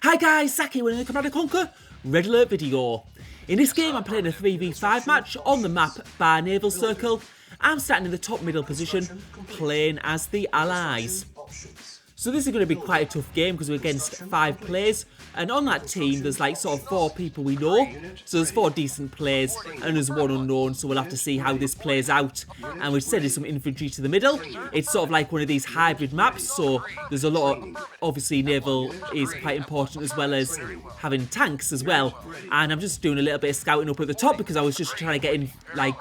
Hi guys, Zach here with another Command & Conquer Red Alert video. In this game I'm playing a 3v5 match on the map Ber Naval Circle. I'm starting in the top middle position, playing as the Allies. So this is going to be quite a tough game because we're against 5 players, and on that team there's like sort of 4 people we know. So there's 4 decent players and there's 1 unknown, so we'll have to see how this plays out. And we've sent some infantry to the middle. It's sort of like one of these hybrid maps, so there's a lot of, obviously naval is quite important as well as having tanks as well. And I'm just doing a little bit of scouting up at the top because I was just trying to get in like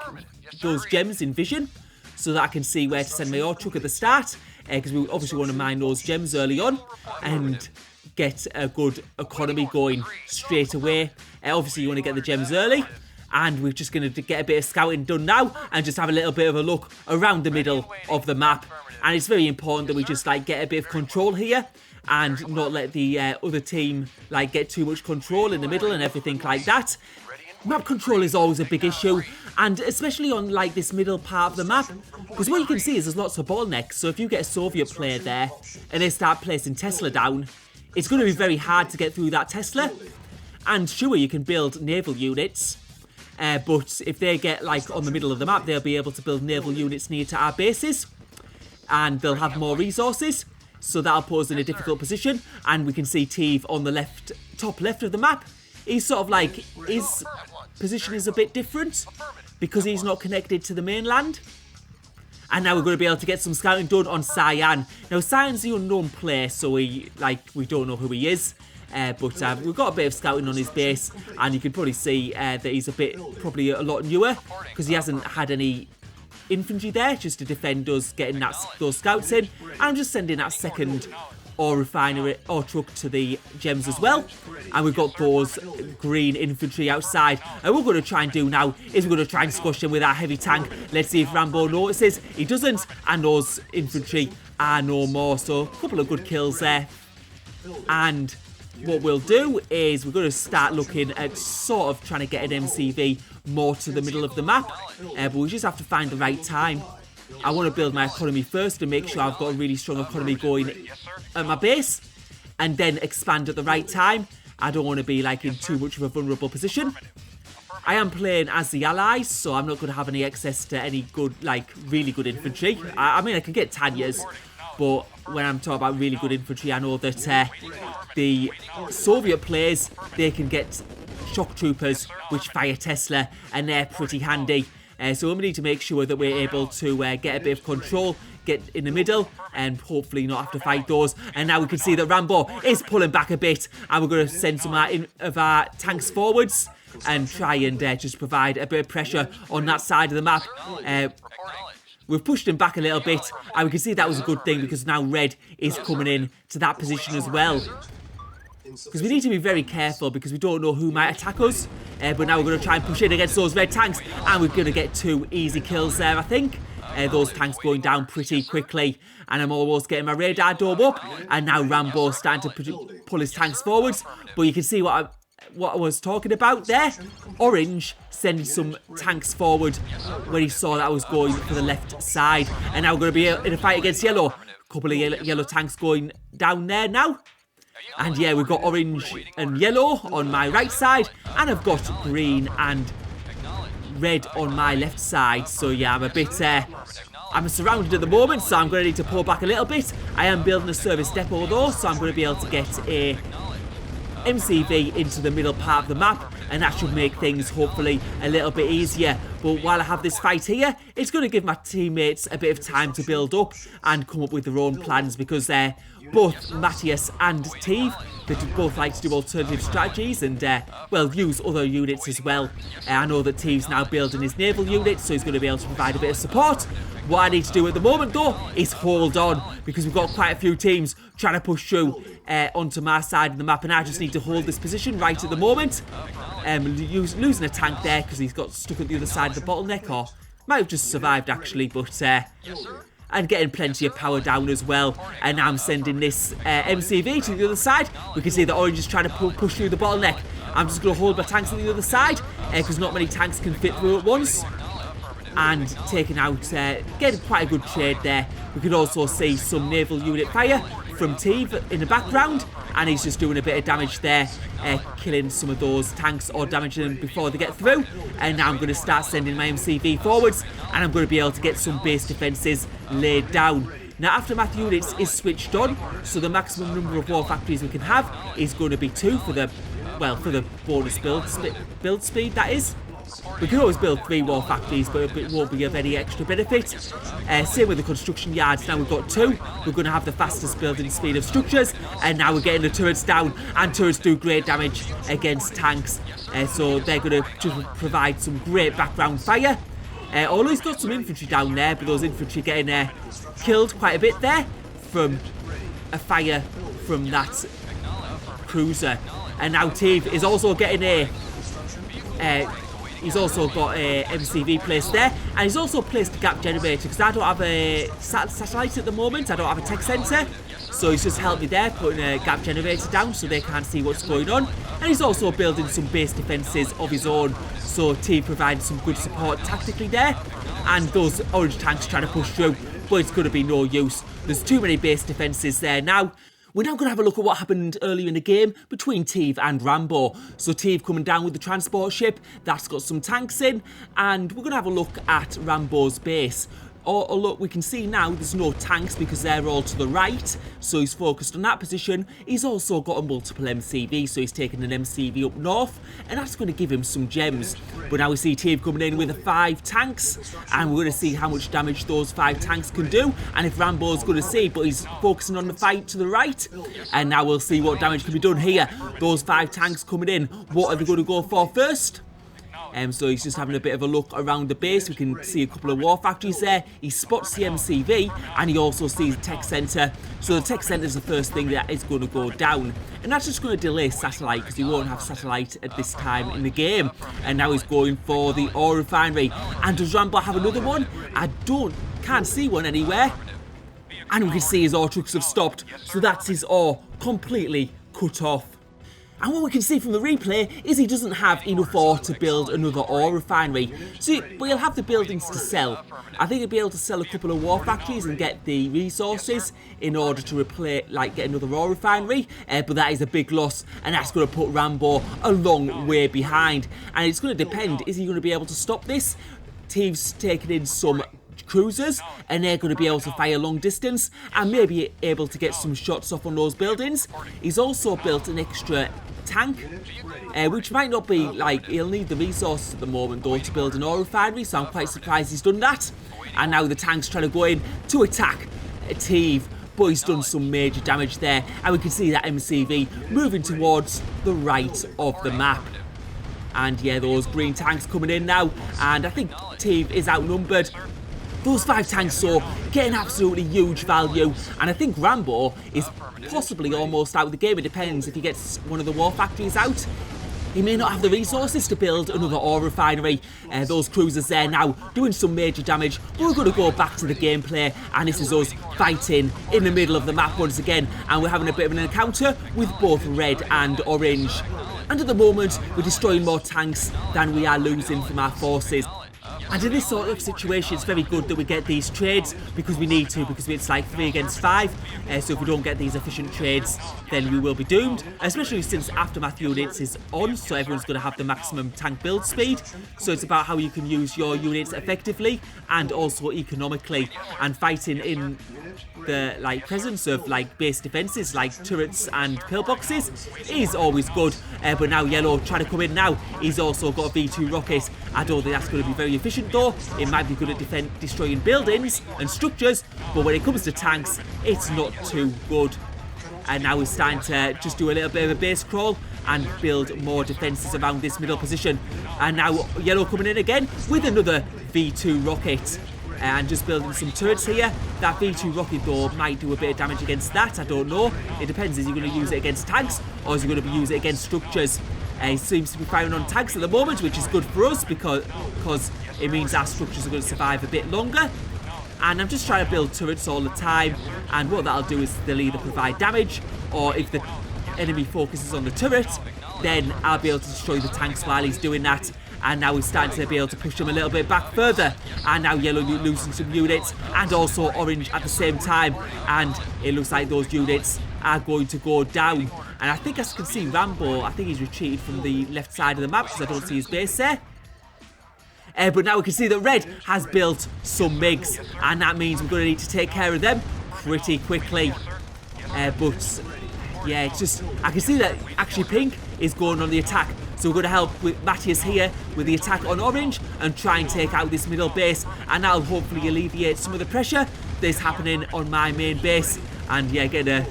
those gems in vision so that I can see where to send my ore truck at the start. Because we obviously want to mine those gems early on and get a good economy going straight away. Obviously you want to get the gems early, and we're just going to get a bit of scouting done now and just have a little bit of a look around the middle of the map. And it's very important that we just like get a bit of control here and not let the other team like get too much control in the middle and everything like that. Map control is always a big issue, and especially on like this middle part of the map, because what you can see is there's lots of bottlenecks. So if you get a Soviet player there and they start placing Tesla down, it's going to be very hard to get through that Tesla. And sure, you can build naval units, but if they get like on the middle of the map, they'll be able to build naval units near to our bases, and they'll have more resources, so that'll put us in a difficult position. And we can see Teve on the left, top left of the map. He's sort of like, his position is a bit different because he's not connected to the mainland. And now we're going to be able to get some scouting done on Cyan. Now Cyan's the unknown player, so we don't know who he is. But we've got a bit of scouting on his base, and you can probably see that he's probably a lot newer because he hasn't had any infantry there just to defend us getting those scouts in. And I'm just sending that second ore refinery or truck to the gems as well, and we've got those green infantry outside. And what we're going to try and do now is we're going to try and squash them with our heavy tank. Let's see if Rambo notices. He doesn't, and those infantry are no more. So a couple of good kills there. And what we'll do is we're going to start looking at sort of trying to get an MCV more to the middle of the map, but we just have to find the right time. I want to build my economy first to make sure I've got a really strong economy going at my base, and then expand at the right time. I don't want to be like in too much of a vulnerable position. I am playing as the Allies, so I'm not going to have any access to any good, like really good infantry. I mean, I can get Tanyas, but when I'm talking about really good infantry, I know that the Soviet players, they can get shock troopers which fire Tesla, and they're pretty handy. So we need to make sure that we're able to get a bit of control, get in the middle, and hopefully not have to fight those. And now we can see that Rambo is pulling back a bit, and we're going to send some of our tanks forwards and try and just provide a bit of pressure on that side of the map. We've pushed him back a little bit, and we can see that was a good thing because now Red is coming in to that position as well. Because we need to be very careful because we don't know who might attack us. But now we're going to try and push in against those red tanks, and we're going to get 2 easy kills there, I think. Those tanks going down pretty quickly, and I'm almost getting my radar dome up. And now Rambo's starting to pull his tanks forwards. But you can see what I was talking about there. Orange sending some tanks forward when he saw that I was going for the left side. And now we're going to be in a fight against yellow. A couple of yellow tanks going down there now. And yeah, we've got orange and yellow on my right side, and I've got green and red on my left side. So yeah, I'm surrounded at the moment, so I'm going to need to pull back a little bit. I am building a service depot though, so I'm going to be able to get a MCV into the middle part of the map, and that should make things hopefully a little bit easier. But while I have this fight here, it's going to give my teammates a bit of time to build up and come up with their own plans, because both Matthias and Teve, they both like to do alternative strategies and, well, use other units as well. I know that Teve's now building his naval unit, so he's going to be able to provide a bit of support. What I need to do at the moment, though, is hold on, because we've got quite a few teams trying to push through onto my side of the map, and I just need to hold this position right at the moment. Losing a tank there because he's got stuck at the other side of the bottleneck, or might have just survived actually, but and getting plenty of power down as well. And now I'm sending this MCV to the other side. We can see that Orange is trying to push through the bottleneck. I'm just going to hold my tanks on the other side because not many tanks can fit through at once. And taking out, getting quite a good trade there. We can also see some naval unit fire from Teve in the background, and he's just doing a bit of damage there, killing some of those tanks or damaging them before they get through. And now I'm going to start sending my MCV forwards, and I'm going to be able to get some base defences laid down. Now, aftermath units is switched on, so the maximum number of war factories we can have is going to be 2 for the, well, for the bonus build speed, that is. We can always build 3 war factories, but it won't be of any extra benefit. Same with the construction yards. Now we've got 2. We're going to have the fastest building speed of structures, and now we're getting the turrets down, and turrets do great damage against tanks. So they're going to provide some great background fire. Although he's got some infantry down there, but those infantry getting killed quite a bit there from a fire from that cruiser. And now Teve is also getting he's also got a MCV placed there, and he's also placed a gap generator because I don't have a satellite at the moment. I don't have a tech centre, so he's just helped me there putting a gap generator down so they can't see what's going on. And he's also building some base defences of his own, so Teve provides some good support tactically there. And those orange tanks trying to push through, but it's going to be no use. There's too many base defences there now. We're now going to have a look at what happened earlier in the game between Teve and Rambo. So Teve coming down with the transport ship, that's got some tanks in, and we're going to have a look at Rambo's base. Oh, look, we can see now there's no tanks because they're all to the right, so he's focused on that position. He's also got a multiple MCV, so he's taking an MCV up north, and that's going to give him some gems. But now we see Teve coming in with 5 tanks, and we're going to see how much damage those 5 tanks can do, and if Rambo's going to see, but he's focusing on the fight to the right. And now we'll see what damage can be done here. Those 5 tanks coming in, what are they going to go for first? So he's just having a bit of a look around the base. We can see a couple of war factories there. He spots the MCV, and he also sees the tech centre. So the tech centre is the first thing that is going to go down. And that's just going to delay satellite, because he won't have satellite at this time in the game. And now he's going for the ore refinery. And does Rambo have another one? I can't see one anywhere. And we can see his ore trucks have stopped. So that's his ore completely cut off. And what we can see from the replay is he doesn't have enough ore to build another ore refinery. But he'll have the buildings to sell. I think he'll be able to sell a couple of war factories and get the resources in order to replace, like, get another ore refinery. But that is a big loss, and that's going to put Rambo a long way behind. And it's going to depend, is he going to be able to stop this? Teve's taken in some cruisers, and they're going to be able to fire long distance and maybe able to get some shots off on those buildings. He's also built an extra tank, which might not be, like, he'll need the resources at the moment though to build an ore refinery, so I'm quite surprised he's done that. And now the tank's trying to go in to attack Teve, but he's done some major damage there, and we can see that MCV moving towards the right of the map. And yeah, those green tanks coming in now, and I think Teve is outnumbered. Those 5 tanks, so getting absolutely huge value, and I think Rambo is possibly almost out of the game. It depends if he gets one of the war factories out. He may not have the resources to build another ore refinery. Those cruisers there now doing some major damage. We're going to go back to the gameplay, and this is us fighting in the middle of the map once again, and we're having a bit of an encounter with both red and orange. And at the moment, we're destroying more tanks than we are losing from our forces. And in this sort of situation, it's very good that we get these trades, because we need to, because it's like 3 against 5. So if we don't get these efficient trades, then we will be doomed, especially since Aftermath units is on, so everyone's going to have the maximum tank build speed. So it's about how you can use your units effectively and also economically, and fighting in the presence of base defences like turrets and pillboxes is always good. But now Yellow trying to come in now. He's also got a V2 rocket. I don't think that's going to be very efficient though. It might be good at destroying buildings and structures, but when it comes to tanks, it's not too good. And now he's starting to just do a little bit of a base crawl and build more defences around this middle position. And now Yellow coming in again with another V2 rocket. And just building some turrets here. That V2 rocket though might do a bit of damage against that, I don't know. It depends, is he going to use it against tanks or is he going to use it against structures? He seems to be firing on tanks at the moment, which is good for us because it means our structures are going to survive a bit longer. And I'm just trying to build turrets all the time, and what that'll do is they'll either provide damage, or if the enemy focuses on the turret, then I'll be able to destroy the tanks while he's doing that. And now we're starting to be able to push them a little bit back further. And now yellow losing some units and also orange at the same time. And it looks like those units are going to go down. And I think I can see Rambo. I think he's retreated from the left side of the map because I don't see his base there. But now we can see that red has built some MiGs. And that means we're going to need to take care of them pretty quickly. But yeah, it's just, I can see that actually pink is going on the attack. So we're going to help with Matthias here with the attack on orange and try and take out this middle base. And that'll hopefully alleviate some of the pressure that's happening on my main base. And yeah, get a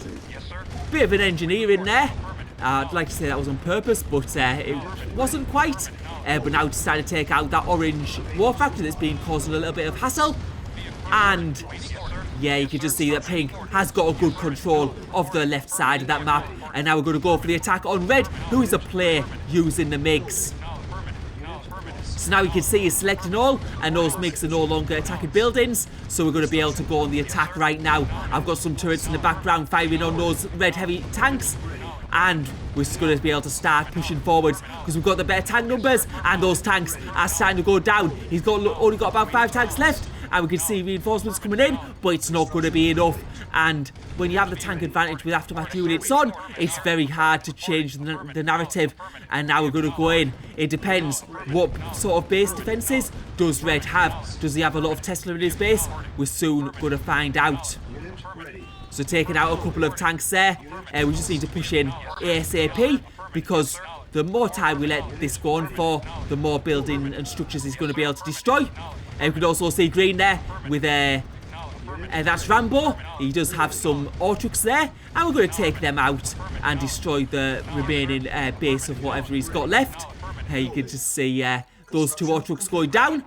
bit of an engineer in there. I'd like to say that was on purpose, but it wasn't quite. But now it's starting to take out that orange war factory that's been causing a little bit of hassle. And yeah, you can just see that pink has got a good control of the left side of that map. And now we're going to go for the attack on red, who is a player using the MiGs. So now you can see he's selecting all, and those MiGs are no longer attacking buildings. So we're going to be able to go on the attack right now. I've got some turrets in the background firing on those red heavy tanks. And we're just going to be able to start pushing forwards because we've got the better tank numbers. And those tanks are starting to go down. He's only got about 5 tanks left. And we can see reinforcements coming in, but it's not going to be enough. And when you have the tank advantage with aftermath units on, it's very hard to change the narrative. And now we're going to go in. It depends what sort of base defences does red have. Does he have a lot of Tesla in his base? We're soon going to find out. So taking out a couple of tanks there. We just need to push in ASAP because the more time we let this go on for, the more building and structures he's going to be able to destroy. We can also see green there with that's Rambo. He does have some Autrux there, and we're going to take them out and destroy the remaining base of whatever he's got left. You can just see those 2 Autrux going down,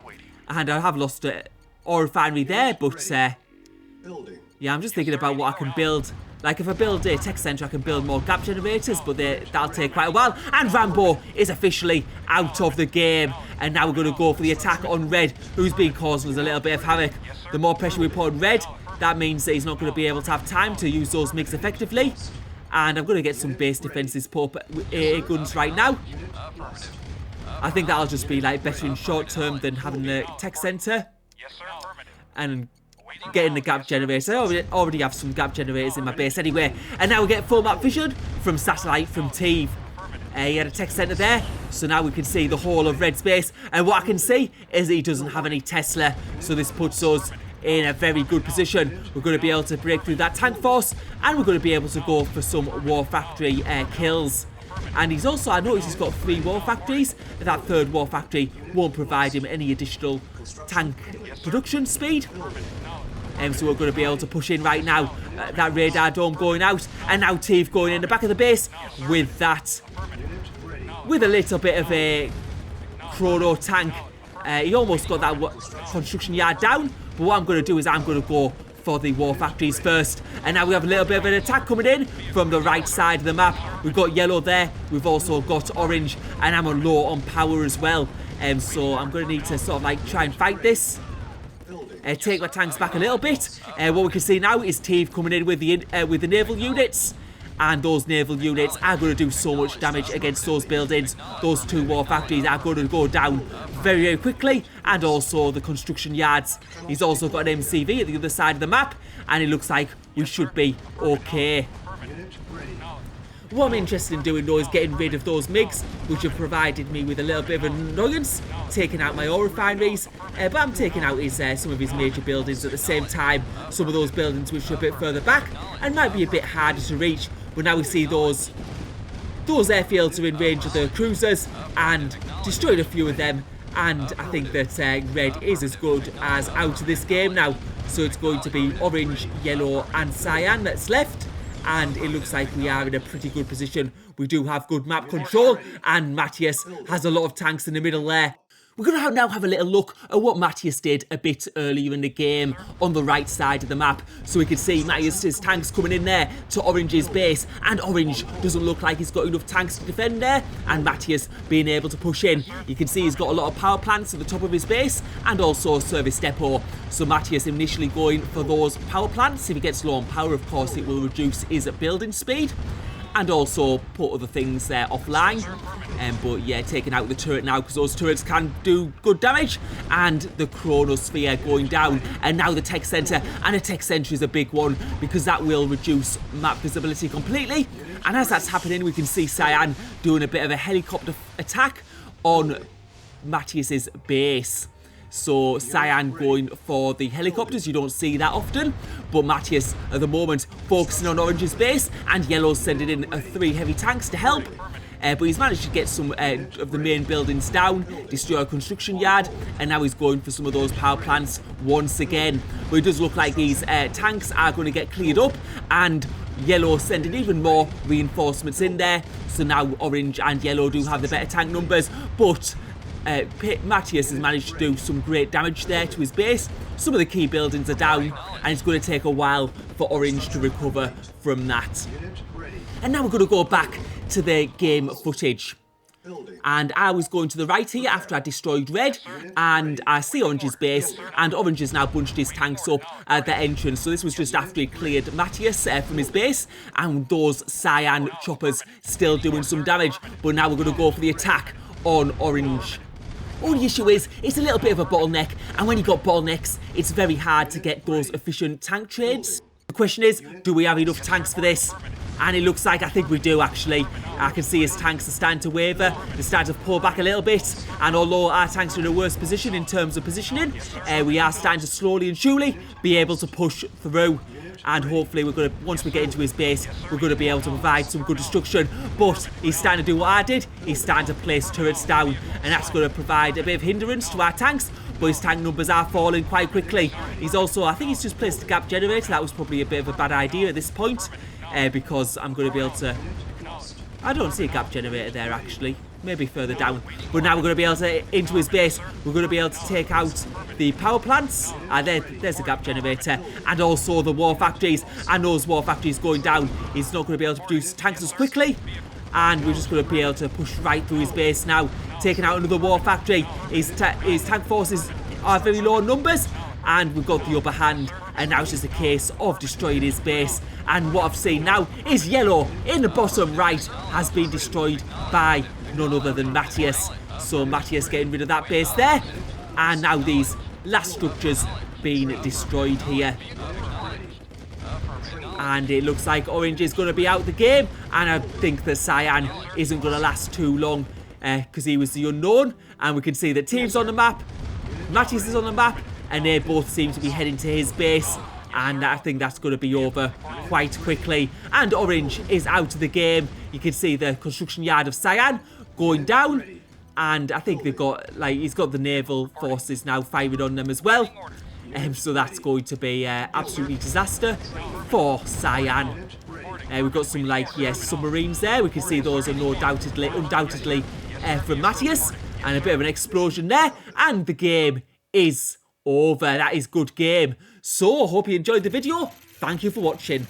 and I have lost an ore refinery there, but yeah, I'm just thinking about what I can build. Like if I build a tech centre, I can build more gap generators, but that'll take quite a while. And Rambo is officially out of the game. And now we're going to go for the attack on red, who's been causing us a little bit of havoc. The more pressure we put on red, that means that he's not going to be able to have time to use those MiGs effectively. And I'm going to get some base defences put up with AA guns right now. I think that'll just be like better in short term than having a tech centre. And getting the gap generators. I already have some gap generators in my base anyway. And now we get full map vision from satellite from Teve. He had a tech centre there, so now we can see the whole of Red's base. And what I can see is he doesn't have any Tesla, so this puts us in a very good position. We're going to be able to break through that tank force, and we're going to be able to go for some war factory kills. And he's also, I noticed he's got 3 war factories. That 3rd war factory won't provide him any additional tank production speed. So we're going to be able to push in right now. That radar dome going out, and now Teve going in the back of the base with that, with a little bit of a chrono tank. He almost got that construction yard down, but what I'm going to do is I'm going to go for the war factories first. And now we have a little bit of an attack coming in from the right side of the map. We've got yellow there, we've also got orange, and I'm on low on power as well. So I'm going to need to sort of like try and fight this. Take my tanks back a little bit. What we can see now is Teve coming in with the naval units. And those naval units are going to do so much damage against those buildings. Those 2 war factories are going to go down very, very quickly. And also the construction yards. He's also got an MCV at the other side of the map. And it looks like we should be okay. What I'm interested in doing though is getting rid of those MiGs, which have provided me with a little bit of annoyance, taking out my ore refineries, but I'm taking out some of his major buildings at the same time. Some of those buildings which are a bit further back and might be a bit harder to reach, but now we see those airfields are in range of the cruisers and destroyed a few of them, and I think that red is as good as out of this game now. So it's going to be orange, yellow and cyan that's left. And it looks like we are in a pretty good position. We do have good map control, and Matthias has a lot of tanks in the middle there. We're going to now have a little look at what Matthias did a bit earlier in the game on the right side of the map. So we can see Matthias's tanks coming in there to Orange's base, and Orange doesn't look like he's got enough tanks to defend there, and Matthias being able to push in. You can see he's got a lot of power plants at the top of his base and also a service depot. So Matthias initially going for those power plants. If he gets low on power, of course, it will reduce his building speed. and also put other things offline. But yeah, taking out the turret now, because those turrets can do good damage, and the chronosphere going down, and now the tech center, and the tech center is a big one because that will reduce map visibility completely. And as that's happening, we can see Cyan doing a bit of a helicopter attack on Matthias's base. So Cyan going for the helicopters, you don't see that often, but Matthias at the moment focusing on Orange's base, and Yellow's sending in 3 heavy tanks to help. But he's managed to get some of the main buildings down, destroy a construction yard, and now he's going for some of those power plants once again. But it does look like these tanks are going to get cleared up, and Yellow sending even more reinforcements in there. So now Orange and Yellow do have the better tank numbers, but Matthias has managed to do some great damage there to his base. Some of the key buildings are down, and it's going to take a while for Orange to recover from that. And now we're going to go back to the game footage. And I was going to the right here after I destroyed Red, and I see Orange's base, and Orange has now bunched his tanks up at the entrance. So this was just after he cleared Matthias from his base, and those Cyan choppers still doing some damage. But now we're going to go for the attack on Orange. Only issue is, it's a little bit of a bottleneck, and when you've got bottlenecks, it's very hard to get those efficient tank trades. The question is, do we have enough tanks for this? And it looks like I think we do, actually. I can see his tanks are starting to waver, they're starting to pull back a little bit, and although our tanks are in a worse position in terms of positioning, we are starting to slowly and surely be able to push through. And hopefully we're going to, once we get into his base, we're going to be able to provide some good destruction. But he's starting to do what I did, he's starting to place turrets down, and that's going to provide a bit of hindrance to our tanks. But his tank numbers are falling quite quickly. He's also, I think he's just placed a gap generator. That was probably a bit of a bad idea at this point, because I'm going to be able to... I don't see a gap generator there, actually. Maybe further down. But now we're going to be able to, into his base, we're going to be able to take out the power plants. There's the gap generator. And also the war factories. And those war factories going down, he's not going to be able to produce tanks as quickly. And we're just going to be able to push right through his base now. Taking out another war factory. His tank forces are very low in numbers. And we've got the upper hand. And now it's just a case of destroying his base. And what I've seen now is Yellow in the bottom right has been destroyed by none other than Matthias. So Matthias getting rid of that base there. And now these last structures being destroyed here. And it looks like Orange is going to be out the game. And I think that Cyan isn't going to last too long, because he was the unknown. And we can see that team's on the map. Matthias is on the map. And they both seem to be heading to his base. And I think that's going to be over quite quickly. And Orange is out of the game. You can see the construction yard of Cyan going down. And I think they've got, like, he's got the naval forces now firing on them as well. So that's going to be absolutely disaster for Cyan. We've got some, like, yes, submarines there. We can see those are undoubtedly from Matthias. And a bit of an explosion there. And the game is over. That is good game. So, hope you enjoyed the video. Thank you for watching.